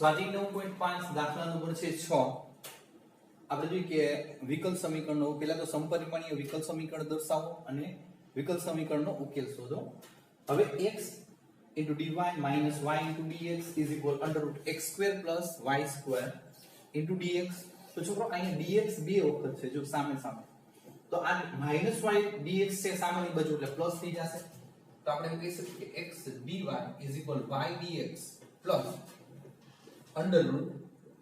સ્વાધ્યાય 9.5 દાખલા નંબર છે 6. આપણે જોઈએ કે વિકલ સમીકરણનો પહેલા તો સમપરિમાણીય વિકલ સમીકરણ દર્શાવો અને વિકલ સમીકરણનો ઉકેલ શોધો. હવે x dy minus y into dx is equal under root x square plus y square into dx. તો છોકરો અહીંયા dx બે વખત છે, જો સામે સામે, તો આ minus y dx છે સામેની બાજુ એટલે પ્લસ થઈ જશે. તો આપણે કહી શકીએ કે x dy is equal y dx plus under root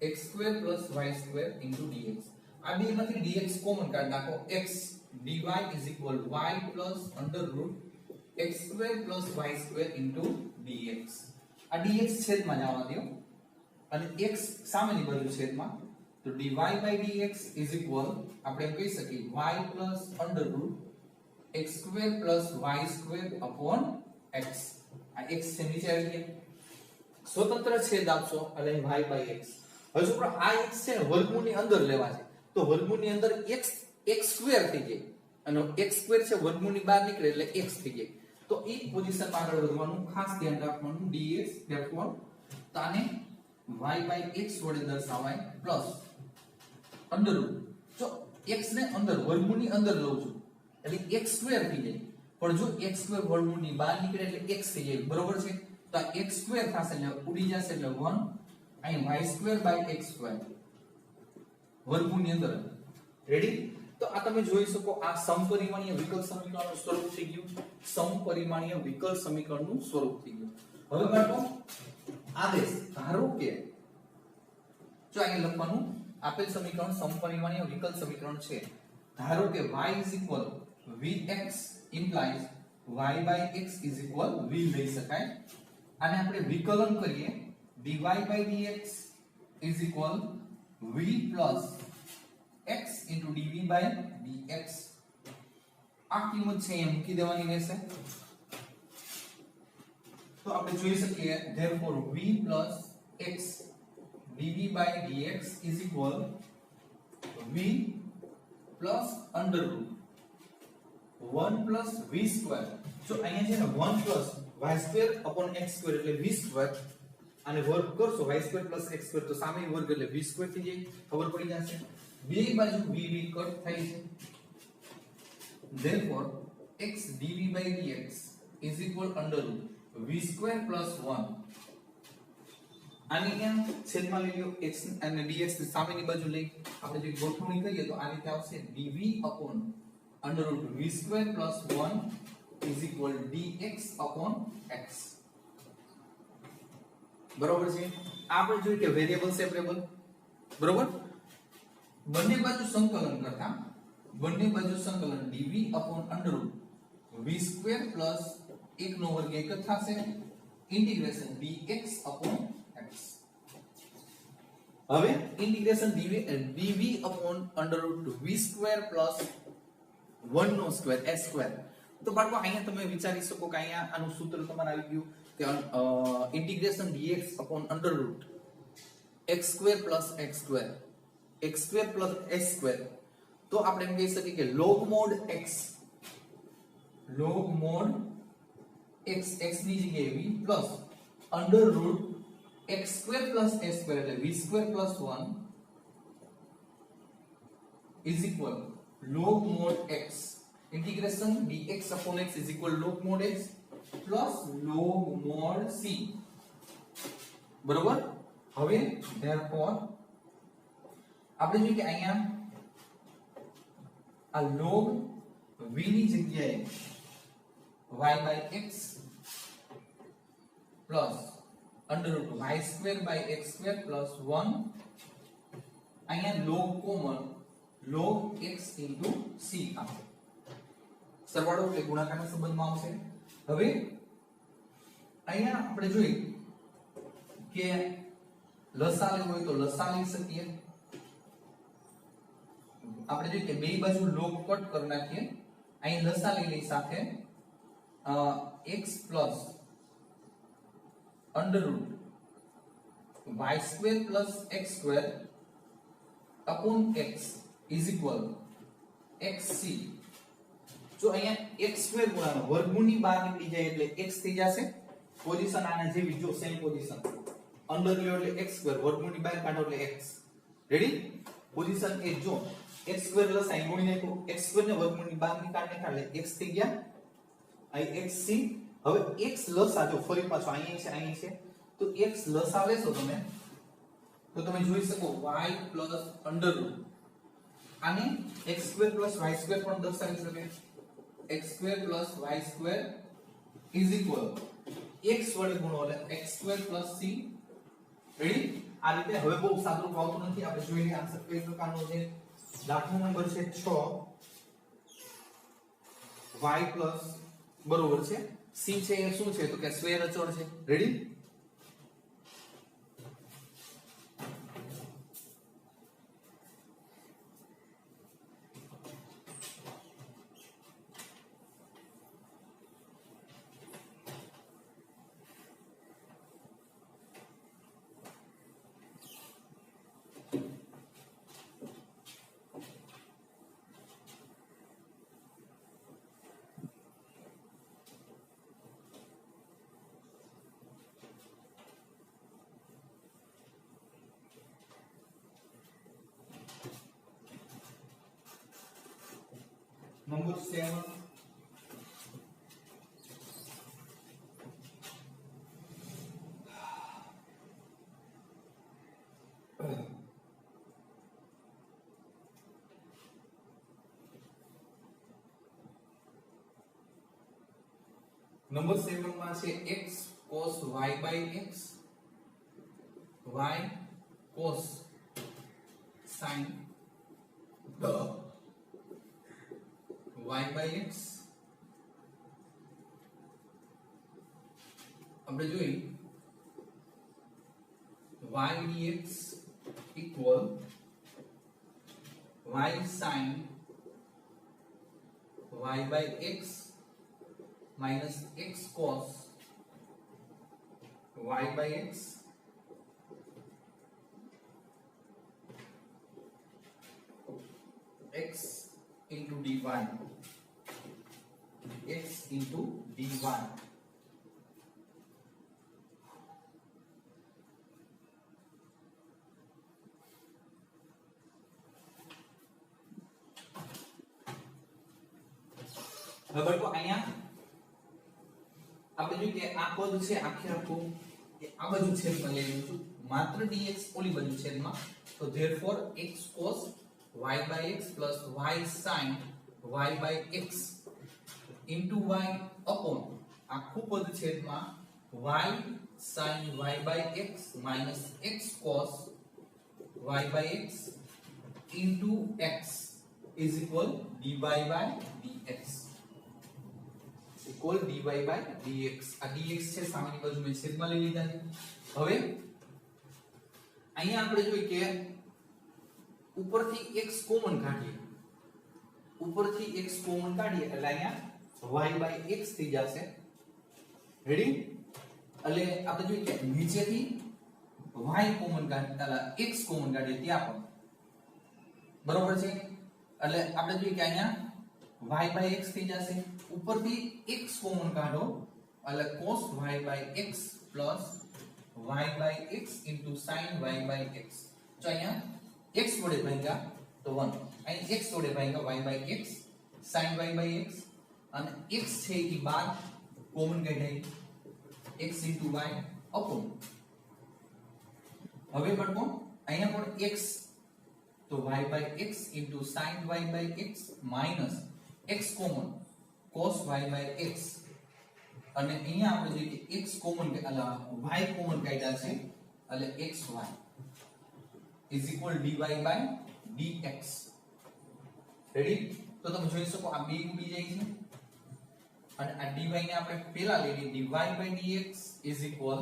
x square plus y square into dx. આ બે માંથી dx કોમન કાઢી નાખો. x dy is equal y plus under root x square plus y square into dx. આ dx છેદમાં જવા દો અને x સામેની બાજુ છેદમાં, તો dy by dx is equal આપણે એમ કહી શકીએ y plus under root x square plus y square upon x. આ x છે નીચે આવી ગયા, સ્વતંત્ર છેદ આપશો એટલે y by x. હવે જો આ x છે ને વર્ગમૂળની અંદર લેવા છે, તો વર્ગમૂળની અંદર x સ્ક્વેર થઈ જાય અને x સ્ક્વેર છે વર્ગમૂળની બહાર નીકળે એટલે x થઈ જાય. તો એ પોઝિશનમાં આગળ વધવાનું ખાસ ધ્યાન રાખવાનું. dx therefore તો આને y by x વડે દર્શાવાય પ્લસ અંડર રૂટ. જો x ને અંદર વર્ગમૂળની અંદર લઉં છું એટલે x સ્ક્વેર થઈ જાય, પણ જો x સ્ક્વેર વર્ગમૂળની બહાર નીકળે એટલે x થઈ જાય, બરોબર છે? તો આ x સ્ક્વેર થશે એટલે ઉડી જશે એટલે 1 અહીં y square by x square વર્ગમૂળની અંદર. રેડી? તો આ તમે જોઈ શકો આ સમપરિમાણીય વિકલ સમીકરણનું સ્વરૂપ થઈ ગયું. સમપરિમાણીય વિકલ સમીકરણનું સ્વરૂપ થઈ ગયું. હવે બાળકો આદેશ ધારો કે જો અહીંયા લખવાનું આપેલ સમીકરણ સમપરિમાણીય વિકલ સમીકરણ છે. ધારો કે y is equal vx implies y by x is equal v લઈ શકાય. આને આપણે વિકલન કરીએ dy by dx is equal v plus x into dv by dx. આ કિંમત છે એ મૂકી દેવાની રહેશે. તો આપણે જોઈ શકીએ therefore v plus x dv by dx is equal v plus under root 1 plus v square. જો અહીંયા છે ને 1 plus y square upon x square એટલે v square, અને વર્ગ કરશો y square plus x square તો સામે વર્ગ એટલે v square થઈ જાય. ખબર પડી જશે બે બાજુ v કટ થાય છે. therefore x dv by dx is equal under root v square plus 1. આની અહીંયા છેદમાં લઈ લો x અને dx ની સામેની બાજુ લઈ આપણે જે ગોઠવણી કરીએ તો આ રીતે આવશે dv upon under root v square plus 1 is equal dx upon x. બરોબર છે? આપણે જોઈએ કે વેરીએબલ સેપરેબલ, બરોબર? બંને બાજુ સંકલન કરતા બંને બાજુ સંકલન dv upon under root v square plus 1 નો વર્ગ 1 જ થશે ઇન્ટિગ્રેશન dx upon x. હવે integration dv upon under root v square plus 1 નો સ્ક્વેર s સ્ક્વેર. તો બાળકો અહીંયા તમે વિચારી શકો કે અહીંયા આનું સૂત્ર તમારે આવી ગયું કે integration dx upon under root x square plus x square plus s square. તો આપણે એમ કહી શકીએ કે log mod x ની જગ્યાએ v plus under root x square plus s square એટલે v square plus 1 is equal log mod x. integration dx upon x is equal log mod x plus log mod c. બરોબર? હવે therefore આપણે જોઈએ કે અહીંયા આ log v ની જગ્યાએ y by x plus under root y square by x square plus 1. અહીંયા log common log x into c આપો. સરવાળો એટલે ગુણાકારના સંબંધમાં આવશે. હવે અહીંયા આપણે જોઈએ કે લસા લેવો હોય તો લસા લઈ શકીએ. આપણે જોઈએ કે બે બાજુ log કટ કરી નાખીએ. અહીં લસા લઈ લઈ સાથે x plus under root y square plus x square upon x is equal xc. જો અહીંયા x સ્ક્વેર ગુણાનો વર્ગમૂળની બહાર નીકળી જાય એટલે x થઈ જશે. પોઝિશન આના જેવી, જો સેમ પોઝિશન અંદર લ્યો એટલે x સ્ક્વેર, વર્ગમૂળની બહાર કાઢો એટલે x. રેડી? પોઝિશન એ જો x સ્ક્વેર લસાઈ ગુણી નાખો, x સ્ક્વેર ને વર્ગમૂળની બહાર નીકાળને એટલે x થઈ ગયા, અહીં x c. હવે x લસા જો ફરી પાછો અહીં છે તો x લસા લેશો તમે તો તમે જોઈ શકો y પ્લસ અંડર રૂટ, આને x square plus y square પણ દર્શાવી શકે. x square plus y square is equal x વડે ગુણો એટલે x square plus c. Ready? આ રીતે હવે બહુ સાદું રૂપ આવતું નથી, આપણે જોઈ લઈએ આન્સર કઈ પ્રકારનો છે. દાખલા નંબર છે 6, y પ્લસ બરોબર છે c છે એ શું છે તો કે સ્ક્વેર અચળ છે. રેડી? નંબર 7, નંબર 7 માં છે x cos y by x, y cos sin y by x. આપણે જોઈ y dx equal y sin y by x minus x cos y by x x into dy, x into dy. હવે બાળકો અહીંયા આપણે જોઈએ કે આ પદ છે આખે આખું આ બાજુ છેદમાં લઈ લઉં છું, માત્ર dx ઓલી બાજુ છેદમાં, તો therefore x cos y by x plus y sin y by x into y upon આખું પદ છેદમાં y sin y by x minus x cos y by x into x is equal dy by dx, equal dy by dx. આ dx છે સામેની બાજુ મેં છેદમાં લઈ લીધા છે. હવે અહીંયા આપણે જોઈએ કે ઉપરથી x કોમન કાઢીએ, ઉપરથી x કોમન કાઢીએ એટલે અહીંયા y by x થઈ જશે. રેડી? એટલે આપણે જોઈએ કે નીચેથી y કોમન કાઢીએ x કોમન કાઢીએ ત્યાં પણ બરોબર છે. એટલે આપણે જોઈએ કે અહીંયા y by x થઈ જશે, ઉપરથી x કોમન કાઢો એટલે cos y by x plus y by x into sin y by x. તો અહીંયા x વડે ભાગ્યા તો 1, અહીં x વડે ભાગ્યા y by x sin y by x, અને x છે એ બાદ common કાઢાય x into y upon. હવે બાળકો અહીંયા પણ x તો y by x into sin y by x minus x common cos y by x, અને અહીંયા આપણે જોઈએ કે x કોમન એટલે y કોમન કાઢ્યા છે એટલે xy is equal dy by dx. Ready? તો તમે જોઈ શકો આ બે ઉડી જાય છે અને આ dy ને આપણે પહેલા લઈ લઈએ, dy by dx is equal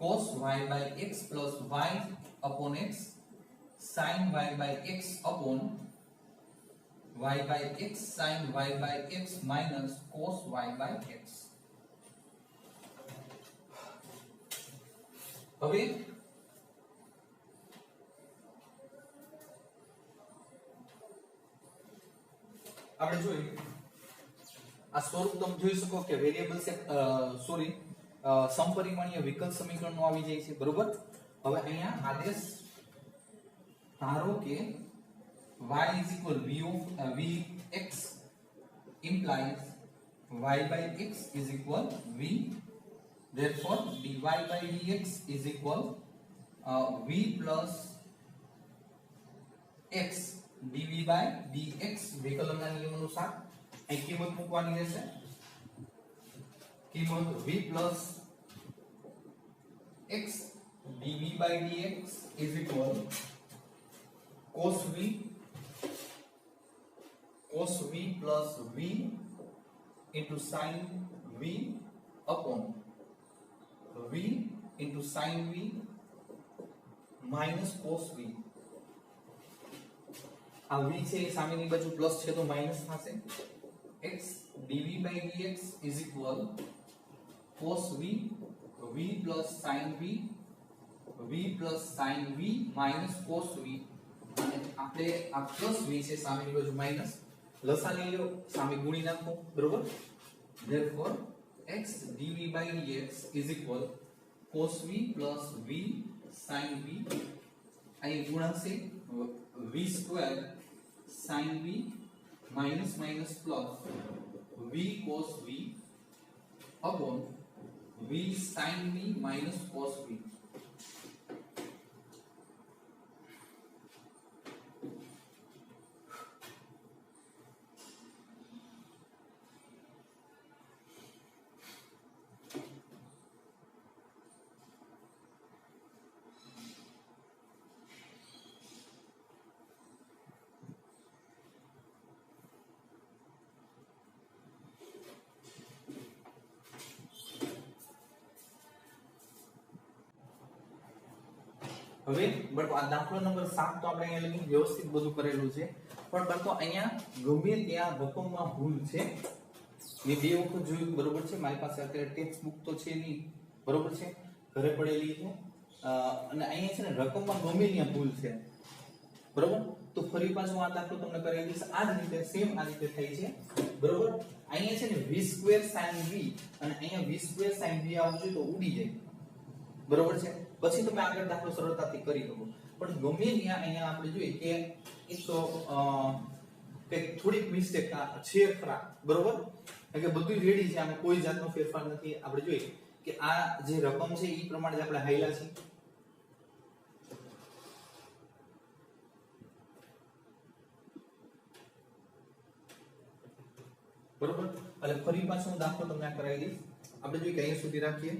cos y by x plus y upon x sin y by x upon y by x sin y by x minus cos y by x. હવે આપણે જોઈએ આ સ્વરૂપ તમે જોઈ શકો કે વેરીએબલ છે, સોરી સમપરિમાણીય વિકલ સમીકરણનો આવી જાય છે બરોબર. હવે અહીંયા આદેશ ધારો કે y is equal vx implies y by x is equal v, therefore dy by dx is equal v plus x dv by dx વિકલનના નિયમ અનુસાર અહીં કિંમત મૂકવાની રહેશે. કિંમત v plus x dv by dx is equal cos v plus v into sin v upon v into sin v minus cos v. આ v છે એ સામેની બાજુ પ્લસ છે તો માઈનસ થશે. x dv by dx is equal cos v v plus sin v plus sin v minus cos v. અને આપણે આ પ્લસ v છે સામેની બાજુ માઈનસ લસા લઈ લો સામે ગુણી નાખો બરોબર. therefore x dv by dx is equal cos v plus v sin v. અહીં ગુણાશે v square sin v minus minus plus v cos v upon v sin v minus cos v. હવે but આ દાખલો number 7 તો આપણે અહીંયા લગી વ્યવસ્થિત બધું કરેલું છે પણ બટ અહીંયા ગમે ત્યાં રકમમાં ભૂલ છે. મેં બે વખત જોયું બરોબર છે. મારી પાસે અત્યારે ટેક્સ્ટ બુક તો છે નહીં બરોબર છે ઘરે પડેલી છે અને અહીંયા છે ને રકમમાં ગમે ત્યાં ભૂલ છે બરોબર. તો ફરી પાછું આ દાખલો તમને કરાવી દઈશ. આ જ રીતે સેમ આ રીતે થાય છે બરોબર. અહીંયા છે ને v સ્ક્વેર sin v અને અહીંયા v સ્ક્વેર sin v આવશે તો ઉડી જાય બરોબર છે. પછી તમે આગળ દાખલો સરળતાથી કરી શકો પણ ગમે ત્યાં અહીંયા આપણે જોઈએ કે એક તો કે થોડીક મિસ્ટેક છે ખરા બરોબર. એટલે કે બધું રેડી છે આમાં કોઈ જાતનો ફેરફાર નથી. આપણે જોઈએ કે આ જે રકમ છે એ પ્રમાણે જ આપણે હાઈલા છે બરોબર. એટલે ફરી પાછો હું દાખલો તમને કરાવી દઈશ. આપણે જોઈએ કે અહીંયા સુધી રાખીએ.